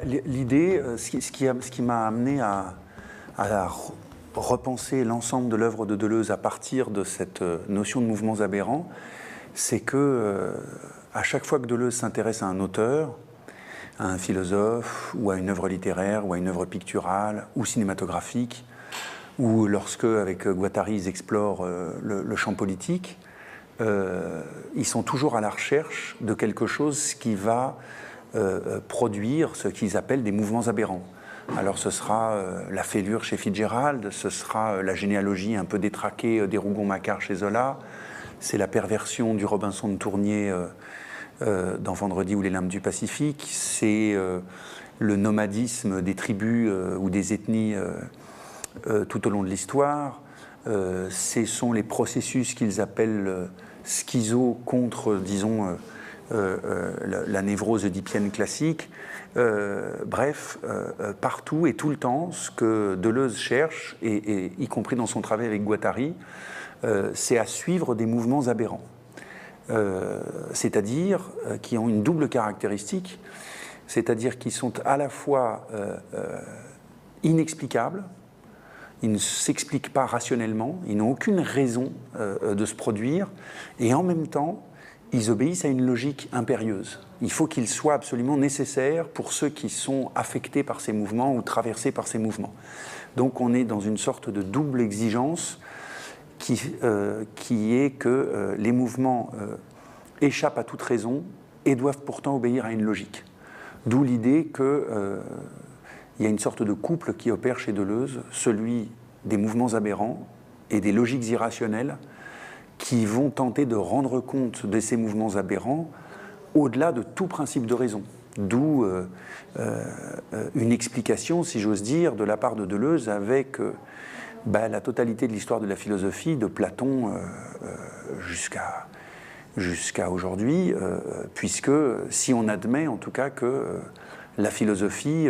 L'idée, ce qui m'a amené à repenser l'ensemble de l'œuvre de Deleuze à partir de cette notion de mouvements aberrants, c'est que à chaque fois que Deleuze s'intéresse à un auteur, à un philosophe, ou à une œuvre littéraire, ou à une œuvre picturale, ou cinématographique, ou lorsque, avec Guattari, ils explorent le champ politique, ils sont toujours à la recherche de quelque chose qui va produire ce qu'ils appellent des mouvements aberrants. Alors ce sera la fêlure chez Fitzgerald, ce sera la généalogie un peu détraquée des Rougon-Macquart chez Zola, c'est la perversion du Robinson de Tournier dans Vendredi ou les Limbes du Pacifique, c'est le nomadisme des tribus ou des ethnies tout au long de l'histoire, ce sont les processus qu'ils appellent schizo contre, disons, la névrose oedipienne classique. Bref, partout et tout le temps, ce que Deleuze cherche, et y compris dans son travail avec Guattari, c'est à suivre des mouvements aberrants. C'est-à-dire qui ont une double caractéristique, c'est-à-dire qu'ils sont à la fois inexplicables, ils ne s'expliquent pas rationnellement, ils n'ont aucune raison de se produire, et en même temps, ils obéissent à une logique impérieuse. Il faut qu'ils soient absolument nécessaires pour ceux qui sont affectés par ces mouvements ou traversés par ces mouvements. Donc on est dans une sorte de double exigence qui est que les mouvements échappent à toute raison et doivent pourtant obéir à une logique. D'où l'idée qu'il y a une sorte de couple qui opère chez Deleuze, celui des mouvements aberrants et des logiques irrationnelles qui vont tenter de rendre compte de ces mouvements aberrants au-delà de tout principe de raison. D'où une explication, si j'ose dire, de la part de Deleuze avec la totalité de l'histoire de la philosophie, de Platon jusqu'à aujourd'hui, puisque si on admet en tout cas que la philosophie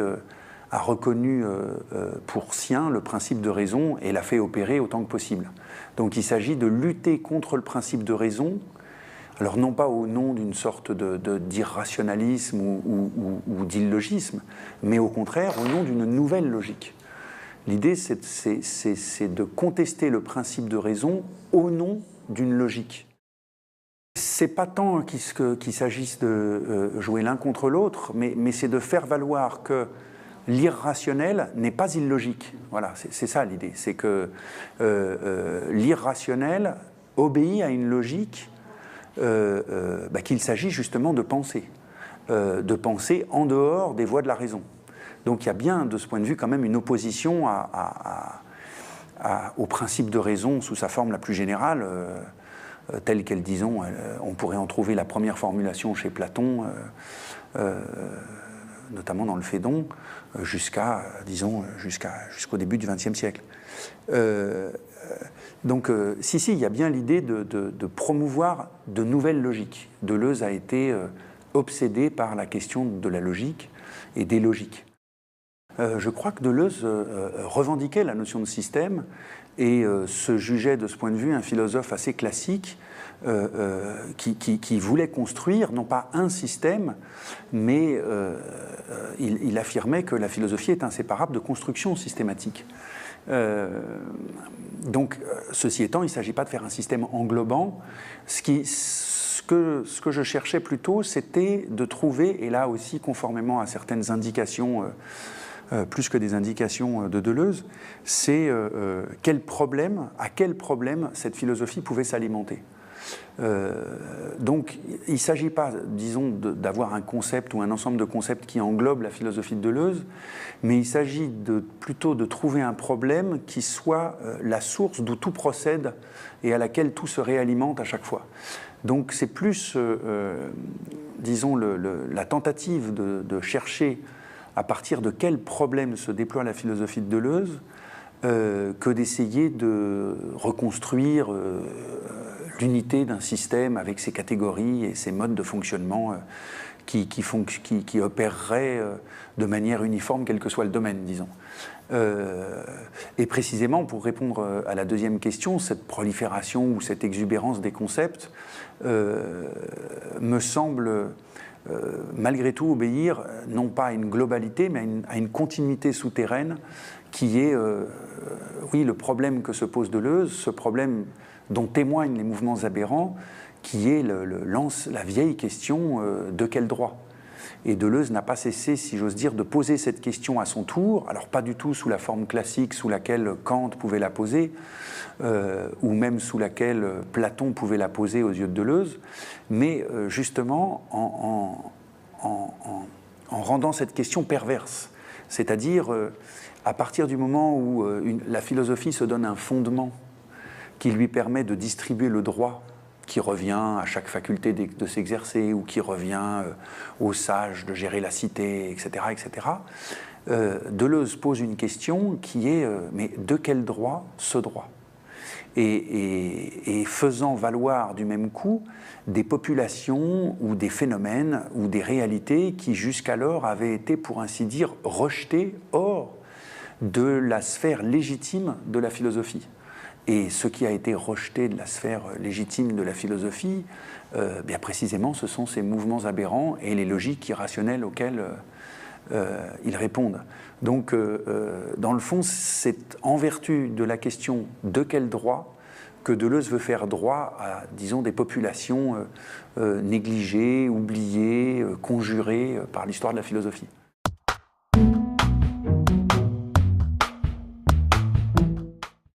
a reconnu pour sien le principe de raison et l'a fait opérer autant que possible. Donc il s'agit de lutter contre le principe de raison, alors non pas au nom d'une sorte d'irrationalisme ou d'illogisme, mais au contraire au nom d'une nouvelle logique. L'idée, c'est de contester le principe de raison au nom d'une logique. C'est pas tant qu'il s'agisse de jouer l'un contre l'autre, mais c'est de faire valoir que l'irrationnel n'est pas illogique. Voilà, c'est ça l'idée. C'est que l'irrationnel obéit à une logique qu'il s'agit justement de penser en dehors des voies de la raison. Donc il y a bien, de ce point de vue, quand même une opposition au principe de raison sous sa forme la plus générale, telle qu'elle, disons, on pourrait en trouver la première formulation chez Platon, notamment dans le Phédon, jusqu'au début du XXe siècle. Donc, il y a bien l'idée de promouvoir de nouvelles logiques. Deleuze a été obsédé par la question de la logique et des logiques. Je crois que Deleuze revendiquait la notion de système et se jugeait de ce point de vue un philosophe assez classique qui voulait construire non pas un système, mais il affirmait que la philosophie est inséparable de construction systématique. Donc, ceci étant, il ne s'agit pas de faire un système englobant. Ce que je cherchais plutôt, c'était de trouver, et là aussi conformément à certaines indications, plus que des indications de Deleuze, c'est à quel problème cette philosophie pouvait s'alimenter. Donc, il ne s'agit pas, disons, d'avoir un concept ou un ensemble de concepts qui englobe la philosophie de Deleuze, mais il s'agit plutôt de trouver un problème qui soit la source d'où tout procède et à laquelle tout se réalimente à chaque fois. Donc, c'est plus, disons, la tentative de chercher à partir de quel problème se déploie la philosophie de Deleuze que d'essayer de reconstruire l'unité d'un système avec ses catégories et ses modes de fonctionnement qui opéreraient de manière uniforme, quel que soit le domaine, disons. Et précisément, pour répondre à la deuxième question, cette prolifération ou cette exubérance des concepts me semble malgré tout obéir non pas à une globalité, mais à une continuité souterraine qui est, oui, le problème que se pose Deleuze, ce problème dont témoignent les mouvements aberrants, qui est la vieille question de quel droit ? Et Deleuze n'a pas cessé, si j'ose dire, de poser cette question à son tour, alors pas du tout sous la forme classique sous laquelle Kant pouvait la poser, ou même sous laquelle Platon pouvait la poser aux yeux de Deleuze, mais justement en rendant cette question perverse. C'est-à-dire, à partir du moment où la philosophie se donne un fondement qui lui permet de distribuer le droit qui revient à chaque faculté de s'exercer ou qui revient aux sages de gérer la cité, etc., etc., Deleuze pose une question qui est mais de quel droit ce droit ? Et faisant valoir du même coup des populations ou des phénomènes ou des réalités qui jusqu'alors avaient été, pour ainsi dire, rejetées hors de la sphère légitime de la philosophie. Et ce qui a été rejeté de la sphère légitime de la philosophie, bien précisément, ce sont ces mouvements aberrants et les logiques irrationnelles auxquelles ils répondent. Donc, dans le fond, c'est en vertu de la question de quel droit que Deleuze veut faire droit à, disons, des populations négligées, oubliées, conjurées par l'histoire de la philosophie.